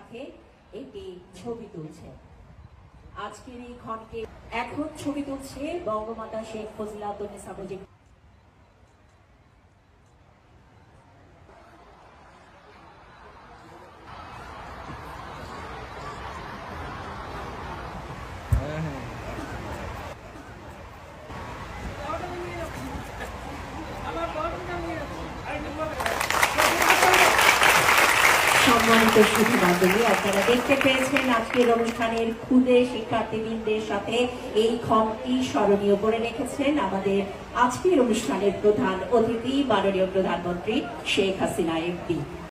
সাথে একটি ছবি তুলছে। আজকের এই ক্ষণকে এখন ছবি তুলছে বঙ্গমাতা শেখ ফজিলাতুন্নেসা মুজিব। সম্মানিত শিক্ষা বান্ধবী, আপনারা দেখতে পেয়েছেন আজকের অনুষ্ঠানের ক্ষুদে শিক্ষার্থীবৃন্দের সাথে এই ক্ষণটি স্মরণীয় করে রেখেছেন আমাদের আজকের অনুষ্ঠানের প্রধান অতিথি মাননীয় প্রধানমন্ত্রী শেখ হাসিনা এমপি।